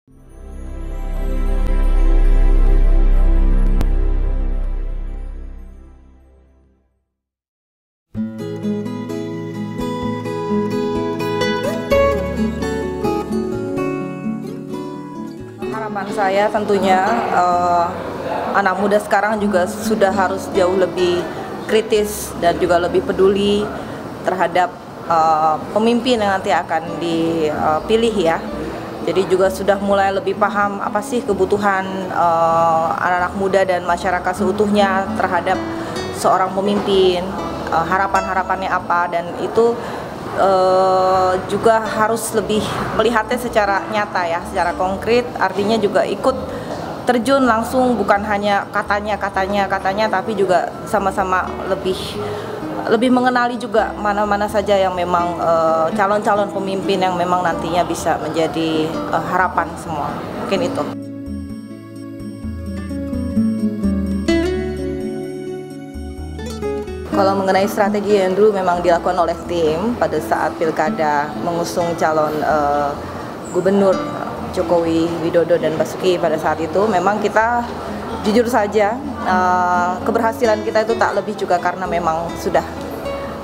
Harapan saya tentunya anak muda sekarang juga sudah harus jauh lebih kritis dan juga lebih peduli terhadap pemimpin yang nanti akan dipilih ya. Jadi juga sudah mulai lebih paham apa sih kebutuhan anak-anak muda dan masyarakat seutuhnya terhadap seorang pemimpin, harapan-harapannya apa, dan itu juga harus lebih melihatnya secara nyata ya, secara konkret, artinya juga ikut terjun langsung, bukan hanya katanya, tapi juga sama-sama lebih mengenali juga mana-mana saja yang memang calon-calon pemimpin yang memang nantinya bisa menjadi harapan semua. Mungkin itu. Kalau mengenai strategi yang dulu memang dilakukan oleh tim pada saat pilkada mengusung calon gubernur Jokowi Widodo dan Basuki pada saat itu, memang kita jujur saja keberhasilan kita itu tak lebih juga karena memang sudah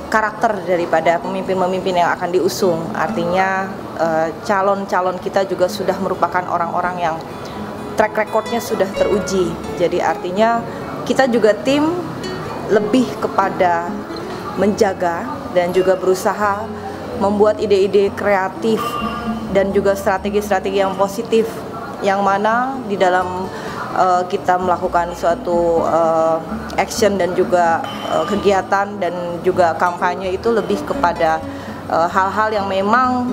karakter daripada pemimpin-pemimpin yang akan diusung. Artinya calon-calon kita juga sudah merupakan orang-orang yang track recordnya sudah teruji. Jadi artinya kita juga tim lebih kepada menjaga dan juga berusaha membuat ide-ide kreatif dan juga strategi-strategi yang positif, yang mana di dalam kita melakukan suatu action dan juga kegiatan dan juga kampanye itu lebih kepada hal-hal yang memang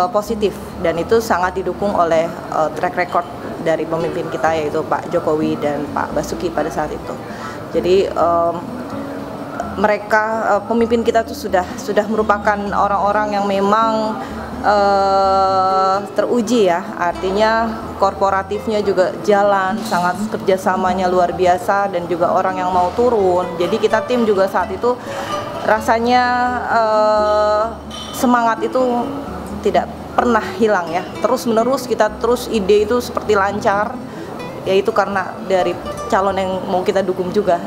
positif, dan itu sangat didukung oleh track record dari pemimpin kita, yaitu Pak Jokowi dan Pak Basuki pada saat itu. Jadi mereka pemimpin kita tuh sudah merupakan orang-orang yang memang teruji ya, artinya korporatifnya juga jalan, sangat kerjasamanya luar biasa, dan juga orang yang mau turun. Jadi kita tim juga saat itu rasanya semangat itu tidak pernah hilang ya, terus menerus kita terus ide itu seperti lancar, yaitu karena dari calon yang mau kita dukung juga.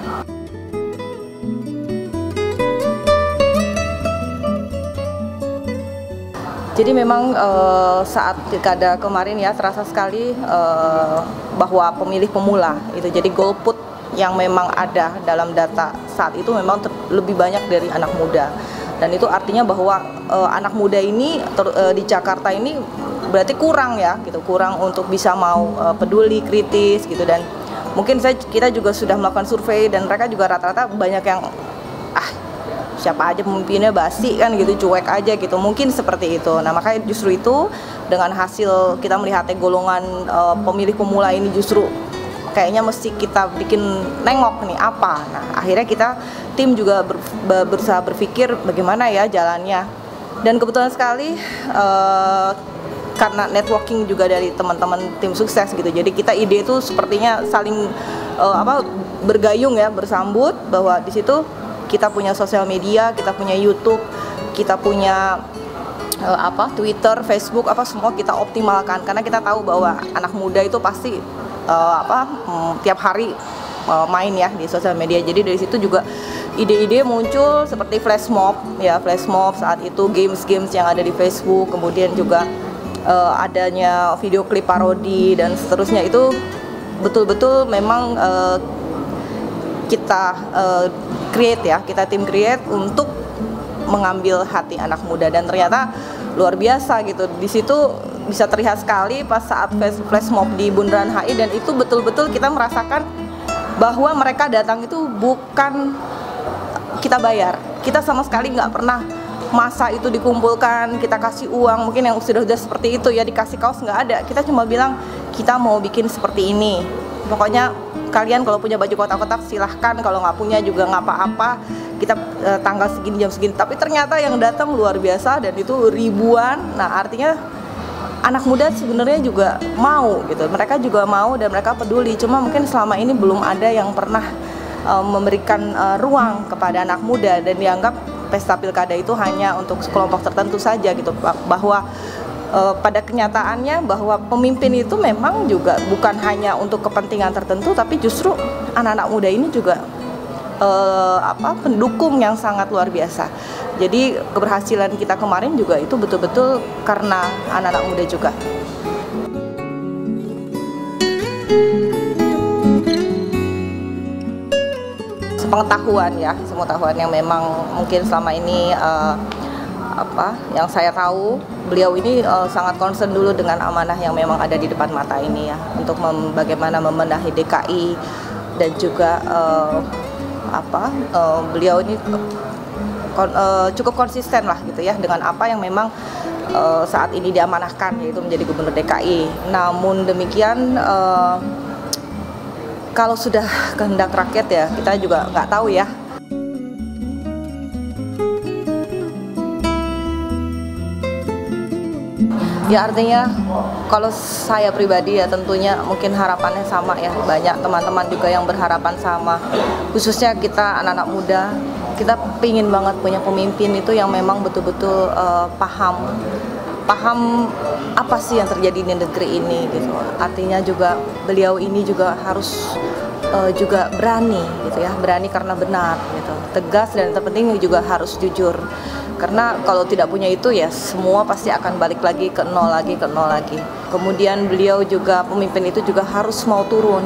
Jadi memang saat pilkada kemarin ya terasa sekali bahwa pemilih pemula itu, jadi golput yang memang ada dalam data saat itu memang lebih banyak dari anak muda, dan itu artinya bahwa anak muda ini di Jakarta ini berarti kurang ya gitu, kurang untuk bisa mau peduli, kritis gitu. Dan mungkin kita juga sudah melakukan survei dan mereka juga rata-rata banyak yang siapa aja pemimpinnya, basi kan gitu, cuek aja gitu, mungkin seperti itu. Nah makanya justru itu dengan hasil kita melihatnya golongan pemilih pemula ini justru kayaknya mesti kita bikin nengok nih apa. Nah akhirnya kita tim juga berusaha berpikir bagaimana ya jalannya, dan kebetulan sekali karena networking juga dari teman-teman tim sukses gitu, jadi kita ide itu sepertinya saling bergayung ya, bersambut, bahwa di situ kita punya sosial media, kita punya YouTube, kita punya Twitter, Facebook, semua kita optimalkan, karena kita tahu bahwa anak muda itu pasti tiap hari main ya di sosial media. Jadi dari situ juga ide-ide muncul seperti flash mob saat itu, games yang ada di Facebook, kemudian juga adanya video klip parodi dan seterusnya. Itu betul-betul memang kita kita tim create untuk mengambil hati anak muda, dan ternyata luar biasa gitu. Di situ bisa terlihat sekali pas saat flash mob di Bundaran HI, dan itu betul-betul kita merasakan bahwa mereka datang itu bukan kita bayar, kita sama sekali nggak pernah masa itu dikumpulkan, kita kasih uang, mungkin yang sudah seperti itu ya, dikasih kaos nggak ada. Kita cuma bilang kita mau bikin seperti ini, pokoknya kalian kalau punya baju kotak-kotak silahkan, kalau nggak punya juga nggak apa-apa, kita tanggal segini jam segini. Tapi ternyata yang datang luar biasa, dan itu ribuan. Nah artinya anak muda sebenarnya juga mau gitu, mereka juga mau dan mereka peduli, cuma mungkin selama ini belum ada yang pernah memberikan ruang kepada anak muda, dan dianggap pesta pilkada itu hanya untuk kelompok tertentu saja gitu, bahwa pada kenyataannya bahwa pemimpin itu memang juga bukan hanya untuk kepentingan tertentu, tapi justru anak-anak muda ini juga pendukung yang sangat luar biasa. Jadi keberhasilan kita kemarin juga itu betul-betul karena anak-anak muda juga. Pengetahuan yang memang mungkin selama ini yang saya tahu beliau ini sangat concern dulu dengan amanah yang memang ada di depan mata ini ya, untuk bagaimana membenahi DKI dan juga beliau ini cukup konsisten lah gitu ya dengan apa yang memang saat ini diamanahkan, yaitu menjadi gubernur DKI. Namun demikian kalau sudah kehendak rakyat ya kita juga nggak tahu ya. Ya artinya kalau saya pribadi ya tentunya mungkin harapannya sama ya, banyak teman-teman juga yang berharapan sama, khususnya kita anak-anak muda, kita pingin banget punya pemimpin itu yang memang betul-betul paham apa sih yang terjadi di negeri ini gitu. Artinya juga beliau ini juga harus juga berani gitu ya, berani karena benar gitu, tegas, dan terpenting juga harus jujur. Karena kalau tidak punya itu ya semua pasti akan balik lagi ke nol lagi. Kemudian beliau juga, pemimpin itu juga harus mau turun,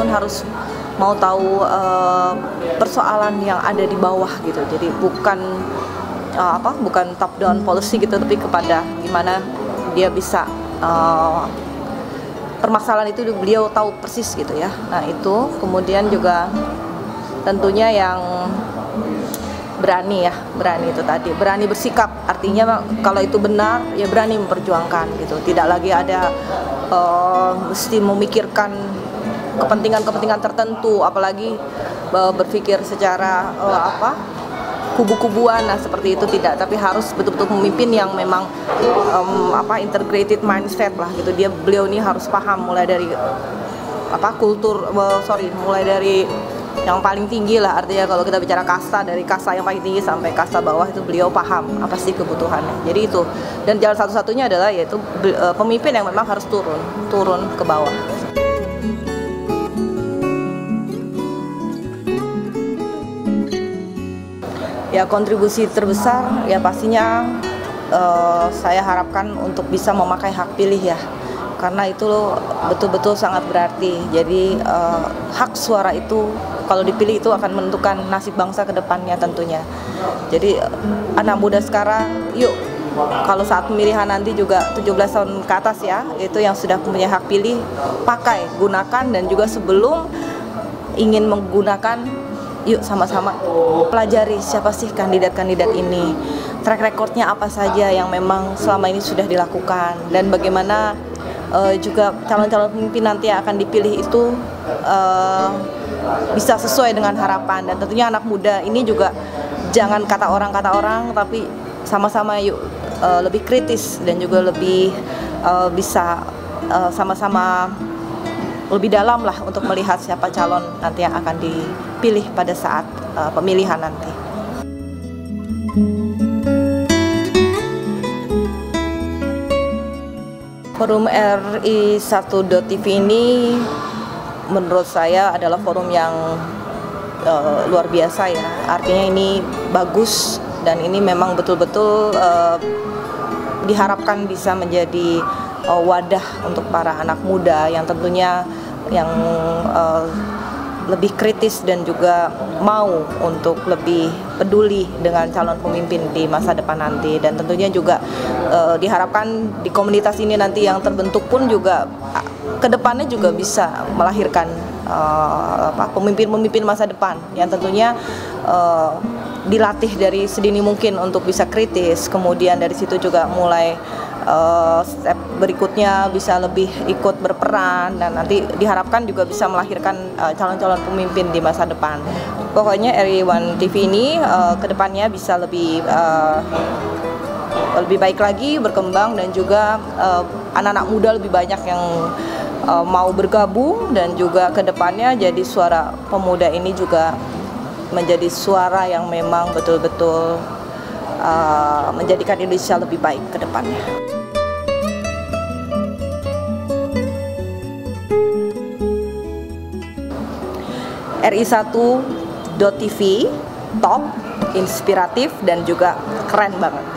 harus mau tahu persoalan yang ada di bawah gitu. Jadi bukan top down policy gitu, tapi kepada gimana dia bisa permasalahan itu beliau tahu persis gitu ya. Nah itu kemudian juga tentunya yang berani itu tadi, berani bersikap, artinya kalau itu benar ya berani memperjuangkan gitu, tidak lagi ada mesti memikirkan kepentingan tertentu, apalagi berpikir secara kubu-kubuan, nah seperti itu tidak, tapi harus betul-betul memimpin yang memang integrated mindset lah gitu. Beliau ini harus paham mulai dari mulai dari yang paling tinggi lah, artinya kalau kita bicara kasta, dari kasta yang paling tinggi sampai kasta bawah itu beliau paham apa sih kebutuhannya. Jadi itu, dan jalan satu-satunya adalah yaitu pemimpin yang memang harus turun ke bawah. Ya kontribusi terbesar ya pastinya saya harapkan untuk bisa memakai hak pilih ya, karena itu betul-betul sangat berarti. Jadi hak suara itu kalau dipilih itu akan menentukan nasib bangsa ke depannya tentunya. Jadi anak muda sekarang, yuk kalau saat pemilihan nanti juga 17 tahun ke atas ya, itu yang sudah punya hak pilih, pakai, gunakan, dan juga sebelum ingin menggunakan, yuk sama-sama pelajari siapa sih kandidat-kandidat ini, track recordnya apa saja yang memang selama ini sudah dilakukan, dan bagaimana juga calon-calon pemimpin nanti yang akan dipilih itu bisa sesuai dengan harapan. Dan tentunya anak muda ini juga jangan kata orang, tapi sama-sama yuk lebih kritis dan juga lebih bisa sama-sama lebih dalam lah untuk melihat siapa calon nanti yang akan dipilih pada saat pemilihan nanti. Forum RI1.TV ini menurut saya adalah forum yang luar biasa ya. Artinya ini bagus, dan ini memang betul-betul diharapkan bisa menjadi wadah untuk para anak muda yang tentunya yang lebih kritis dan juga mau untuk lebih peduli dengan calon pemimpin di masa depan nanti. Dan tentunya juga diharapkan di komunitas ini nanti yang terbentuk pun juga kedepannya juga bisa melahirkan pemimpin-pemimpin masa depan yang tentunya dilatih dari sedini mungkin untuk bisa kritis. Kemudian dari situ juga mulai step berikutnya bisa lebih ikut berperan, dan nanti diharapkan juga bisa melahirkan calon-calon pemimpin di masa depan. Pokoknya RI1TV ini kedepannya bisa lebih baik lagi, berkembang, dan juga anak-anak muda lebih banyak yang mau bergabung, dan juga kedepannya jadi suara pemuda ini juga menjadi suara yang memang betul-betul menjadikan Indonesia lebih baik ke depannya. ri1.tv top, inspiratif dan juga keren banget.